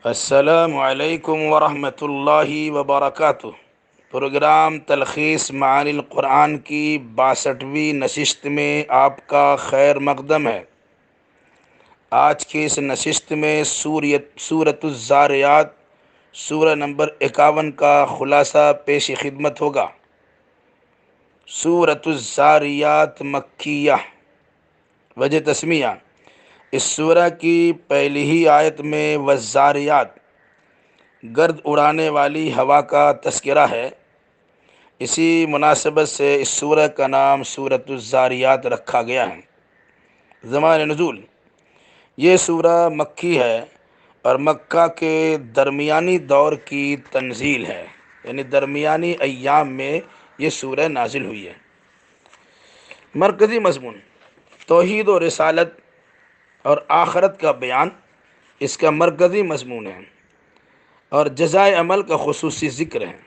السلام علیکم ورحمۃ اللہ وبرکاتہ۔ پروگرام تلخیص معانی القرآن کی 62ویں نشست میں آپ کا خیر مقدم ہے۔ آج کی اس نشست میں سورۃ الزاریات سورہ نمبر 51 کا خلاصہ پیش خدمت ہوگا۔ سورۃ الزاریات مکیہ۔ وجہ تسمیہ: اس سورہ کی پہلی ہی آیت میں والزاریات گرد اڑانے والی ہوا کا تذکرہ ہے۔ اسی مناسبت سے اس سورہ کا نام سورۃ الزاریات رکھا گیا ہے۔ زمان نزول: یہ سورہ مکی ہے اور مکہ کے درمیانی دور کی تنزیل ہے، یعنی درمیانی ایام میں یہ سورہ نازل ہوئی ہے۔ مرکزی مضمون: توحید و رسالت اور آخرت کا بیان اس کا مرکزی مضمون ہے، اور جزائے عمل کا خصوصی ذکر ہے۔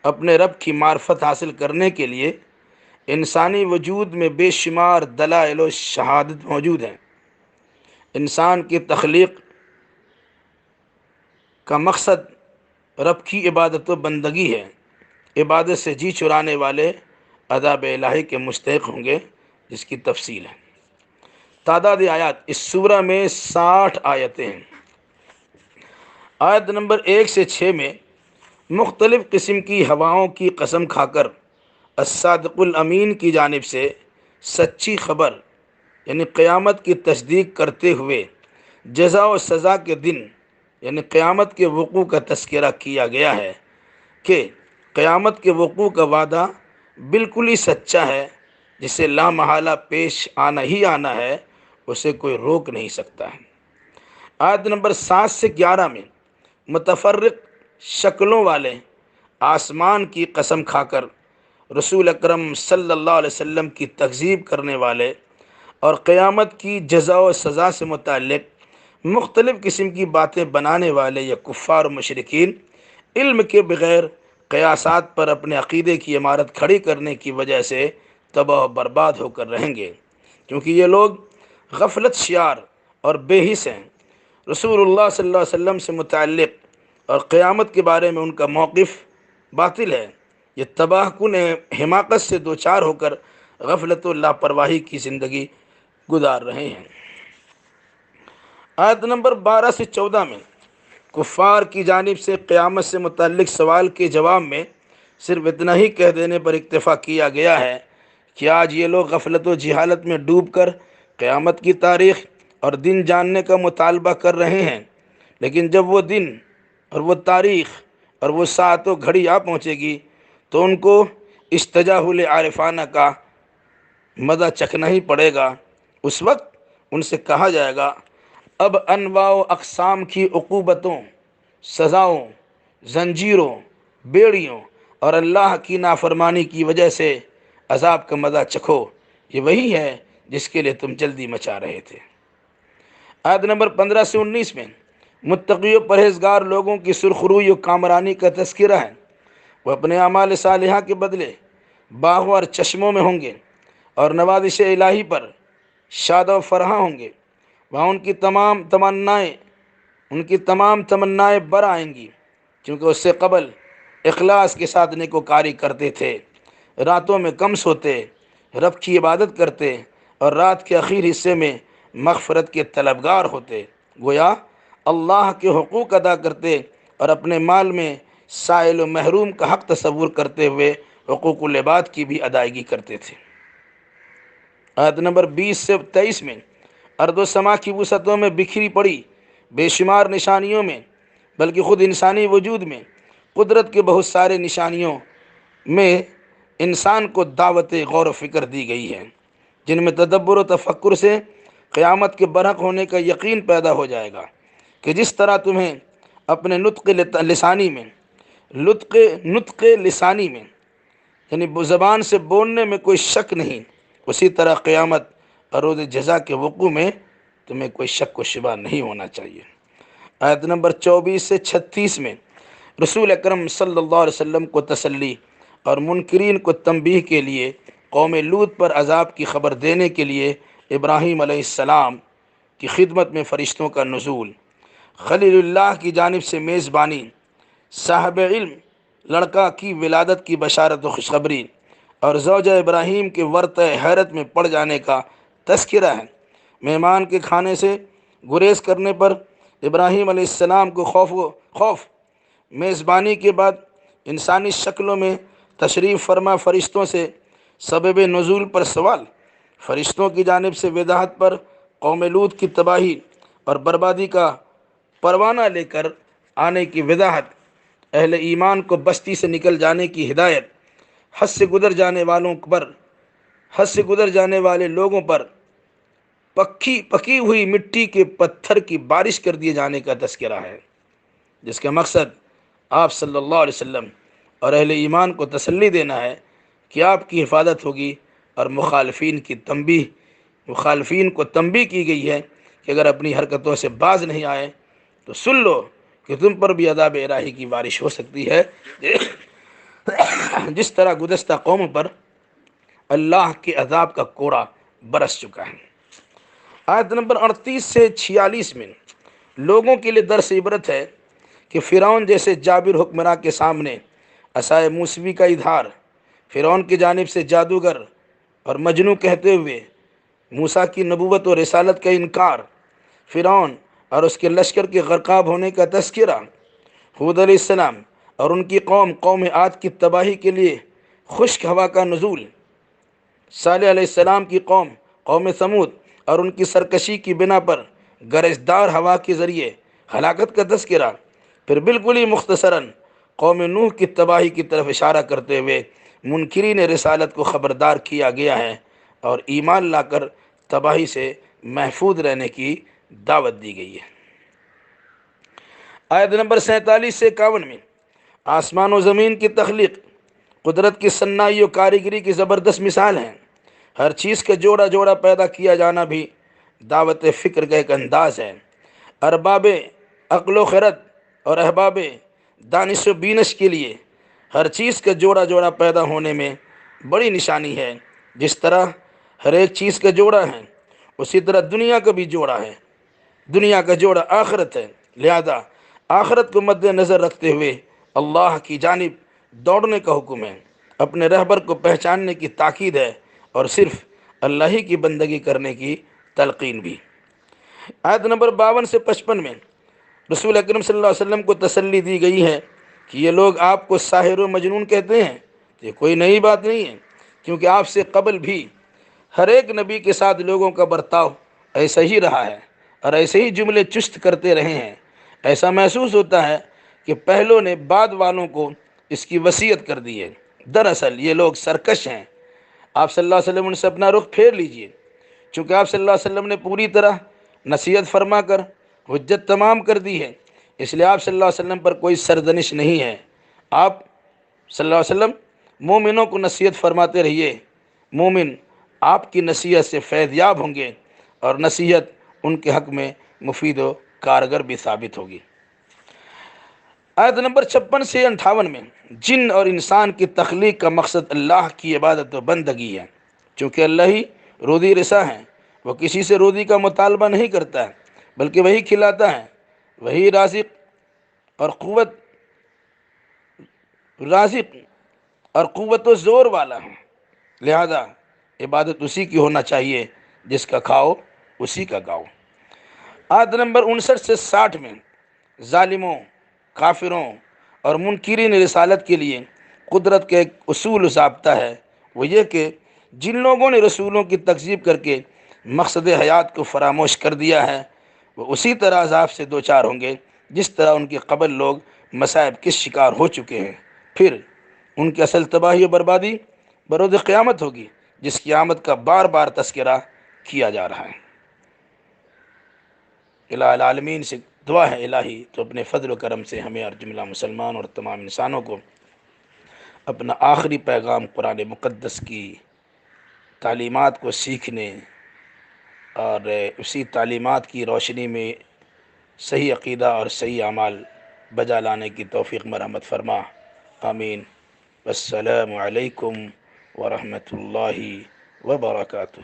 اپنے رب کی معرفت حاصل کرنے کے لیے انسانی وجود میں بے شمار دلائل و شہادت موجود ہیں۔ انسان کی تخلیق کا مقصد رب کی عبادت و بندگی ہے۔ عبادت سے جی چرانے والے عذاب الہی کے مستحق ہوں گے، جس کی تفصیل ہے۔ تعداد آیات: اس سورہ میں 60 آیتیں ہیں۔ آیت نمبر 1 سے 6 میں مختلف قسم کی ہواؤں کی قسم کھا کر الصادق الامین کی جانب سے سچی خبر یعنی قیامت کی تصدیق کرتے ہوئے جزا و سزا کے دن یعنی قیامت کے وقوع کا تذکرہ کیا گیا ہے کہ قیامت کے وقوع کا وعدہ بالکل ہی سچا ہے، جسے لا محالہ پیش آنا ہی آنا ہے، اسے کوئی روک نہیں سکتا ہے۔ آیت نمبر 7 سے 11 میں متفرق شکلوں والے آسمان کی قسم کھا کر رسول اکرم صلی اللہ علیہ وسلم کی تکذیب کرنے والے اور قیامت کی جزا و سزا سے متعلق مختلف قسم کی باتیں بنانے والے یا کفار و مشرکین علم کے بغیر قیاسات پر اپنے عقیدے کی عمارت کھڑی کرنے کی وجہ سے تباہ و برباد ہو کر رہیں گے، کیونکہ یہ لوگ غفلت شیار اور بے حس ہیں۔ رسول اللہ صلی اللہ علیہ وسلم سے متعلق اور قیامت کے بارے میں ان کا موقف باطل ہے۔ یہ تباہ کن حماقت سے دوچار ہو کر غفلت و لاپرواہی کی زندگی گزار رہے ہیں۔ آیت نمبر 12 سے 14 میں کفار کی جانب سے قیامت سے متعلق سوال کے جواب میں صرف اتنا ہی کہہ دینے پر اکتفا کیا گیا ہے کہ آج یہ لوگ غفلت و جہالت میں ڈوب کر قیامت کی تاریخ اور دن جاننے کا مطالبہ کر رہے ہیں، لیکن جب وہ دن اور وہ تاریخ اور وہ ساعت و گھڑی آ پہنچے گی تو ان کو اس تجاہل عارفانہ کا مزہ چکھنا ہی پڑے گا۔ اس وقت ان سے کہا جائے گا، اب انواع و اقسام کی عقوبتوں، سزاؤں، زنجیروں، بیڑیوں اور اللہ کی نافرمانی کی وجہ سے عذاب کا مزہ چکھو۔ یہ وہی ہے جس کے لیے تم جلدی مچا رہے تھے۔ آیت نمبر 15 سے 19 میں متقی و پرہیزگار لوگوں کی سرخروئی و کامرانی کا تذکرہ ہے۔ وہ اپنے اعمال صالحہ کے بدلے باغوں اور چشموں میں ہوں گے اور نوازش الہی پر شاد و فرحاں ہوں گے۔ وہاں ان کی تمام تمنائیں بر آئیں گی، کیونکہ اس سے قبل اخلاص کے ساتھ نیکوکاری کرتے تھے، راتوں میں کم سوتے، رب کی عبادت کرتے اور رات کے اخیر حصے میں مغفرت کے طلبگار ہوتے، گویا اللہ کے حقوق ادا کرتے اور اپنے مال میں سائل و محروم کا حق تصور کرتے ہوئے حقوق العباد کی بھی ادائیگی کرتے تھے۔ آیت نمبر 20 سے 23 میں ارض و سما کی وسعتوں میں بکھری پڑی بے شمار نشانیوں میں، بلکہ خود انسانی وجود میں قدرت کے بہت سارے نشانیوں میں انسان کو دعوت غور و فکر دی گئی ہے، جن میں تدبر و تفکر سے قیامت کے برحق ہونے کا یقین پیدا ہو جائے گا کہ جس طرح تمہیں اپنے نطق لسانی میں یعنی زبان سے بولنے میں کوئی شک نہیں، اسی طرح قیامت اور روز جزا کے وقوع میں تمہیں کوئی شک و شبہ نہیں ہونا چاہیے۔ آیت نمبر 24 سے 36 میں رسول اکرم صلی اللہ علیہ وسلم کو تسلی اور منکرین کو تنبیہ کے لیے قوم لوط پر عذاب کی خبر دینے کے لیے ابراہیم علیہ السلام کی خدمت میں فرشتوں کا نزول، خلیل اللہ کی جانب سے میزبانی، صاحب علم لڑکا کی ولادت کی بشارت و خوشخبری، اور زوجہ ابراہیم کے ورطۂ حیرت میں پڑ جانے کا تذکرہ ہے۔ مہمان کے کھانے سے گریز کرنے پر ابراہیم علیہ السلام کو خوف، میزبانی کے بعد انسانی شکلوں میں تشریف فرما فرشتوں سے سبب نزول پر سوال، فرشتوں کی جانب سے وداعت پر قوم لوط کی تباہی اور بربادی کا پروانہ لے کر آنے کی وضاحت، اہل ایمان کو بستی سے نکل جانے کی ہدایت، حد سے گزر جانے والے لوگوں پر پکی ہوئی مٹی کے پتھر کی بارش کر دیے جانے کا تذکرہ ہے، جس کا مقصد آپ صلی اللہ علیہ وسلم اور اہل ایمان کو تسلی دینا ہے کہ آپ کی حفاظت ہوگی، اور مخالفین کو تنبیہ کی گئی ہے کہ اگر اپنی حرکتوں سے باز نہیں آئے تو سن لو کہ تم پر بھی عذاب الہی کی بارش ہو سکتی ہے، جس طرح گزشتہ قوموں پر اللہ کے عذاب کا کوڑا برس چکا ہے۔ آیت نمبر 38 سے 46 میں لوگوں کے لیے درس عبرت ہے کہ فرعون جیسے جابر حکمراں کے سامنے عصائے موسوی کا اظہار، فرعون کی جانب سے جادوگر اور مجنوں کہتے ہوئے موسیٰ کی نبوت و رسالت کا انکار، فرعون اور اس کے لشکر کے غرقاب ہونے کا تذکرہ، ہود علیہ السلام اور ان کی قوم عاد کی تباہی کے لیے خشک ہوا کا نزول، صالح علیہ السلام کی قوم ثمود اور ان کی سرکشی کی بنا پر گرجدار ہوا کے ذریعے ہلاکت کا تذکرہ، پھر بالکل ہی مختصراً قوم نوح کی تباہی کی طرف اشارہ کرتے ہوئے منکرین رسالت کو خبردار کیا گیا ہے اور ایمان لا کر تباہی سے محفوظ رہنے کی دعوت دی گئی ہے۔ آیت نمبر 47 سے 51 میں آسمان و زمین کی تخلیق قدرت کی صنائی و کاریگری کی زبردست مثال ہے۔ ہر چیز کا جوڑا جوڑا پیدا کیا جانا بھی دعوت فکر کا ایک انداز ہے۔ ارباب عقل و خرد اور احباب دانش و بینش کے لیے ہر چیز کا جوڑا جوڑا پیدا ہونے میں بڑی نشانی ہے۔ جس طرح ہر ایک چیز کا جوڑا ہے، اسی طرح دنیا کا بھی جوڑا ہے۔ دنیا کا جوڑا آخرت ہے، لہذا آخرت کو مد نظر رکھتے ہوئے اللہ کی جانب دوڑنے کا حکم ہے، اپنے رہبر کو پہچاننے کی تاکید ہے، اور صرف اللہ ہی کی بندگی کرنے کی تلقین بھی۔ آیت نمبر 52 سے 55 میں رسول اکرم صلی اللہ علیہ وسلم کو تسلی دی گئی ہے کہ یہ لوگ آپ کو ساحر و مجنون کہتے ہیں، یہ کوئی نئی بات نہیں ہے، کیونکہ آپ سے قبل بھی ہر ایک نبی کے ساتھ لوگوں کا برتاؤ ایسا ہی رہا ہے اور ایسے ہی جملے چست کرتے رہے ہیں۔ ایسا محسوس ہوتا ہے کہ پہلوں نے بعد والوں کو اس کی وصیت کر دی ہے۔ دراصل یہ لوگ سرکش ہیں۔ آپ صلی اللہ علیہ وسلم ان سے اپنا رخ پھیر لیجئے، چونکہ آپ صلی اللہ علیہ وسلم نے پوری طرح نصیحت فرما کر حجت تمام کر دی ہے، اس لیے آپ صلی اللہ علیہ وسلم پر کوئی سرزنش نہیں ہے۔ آپ صلی اللہ علیہ وسلم مومنوں کو نصیحت فرماتے رہیے، مومن آپ کی نصیحت سے فیض یاب ہوں گے اور نصیحت ان کے حق میں مفید و کارگر بھی ثابت ہوگی۔ آیت نمبر 56 سے 58 میں جن اور انسان کی تخلیق کا مقصد اللہ کی عبادت و بندگی ہے، چونکہ اللہ ہی روزی رساں ہے، وہ کسی سے روزی کا مطالبہ نہیں کرتا ہے، بلکہ وہی کھلاتا ہے، وہی رازق اور قوت و زور والا ہے، لہذا عبادت اسی کی ہونا چاہیے، جس کا کھاؤ اسی کا گاؤ۔ آیت نمبر 59 سے 60 میں ظالموں، کافروں اور منکرین رسالت کے لیے قدرت کا ایک اصول و ضابطہ ہے، وہ یہ کہ جن لوگوں نے رسولوں کی تکذیب کر کے مقصد حیات کو فراموش کر دیا ہے، وہ اسی طرح عذاب سے دوچار ہوں گے جس طرح ان کے قبل لوگ مصائب کے شکار ہو چکے ہیں۔ پھر ان کی اصل تباہی و بربادی بروز قیامت ہوگی، جس کی آمد کا بار بار تذکرہ کیا جا رہا ہے۔ الہ العالمین سے دعا ہے الہی تو اپنے فضل و کرم سے ہمیں اور جملہ مسلمان اور تمام انسانوں کو اپنا آخری پیغام قرآن مقدس کی تعلیمات کو سیکھنے اور اسی تعلیمات کی روشنی میں صحیح عقیدہ اور صحیح اعمال بجا لانے کی توفیق مرحمت فرما، آمین۔ السلام علیکم ورحمۃ اللہ وبرکاتہ۔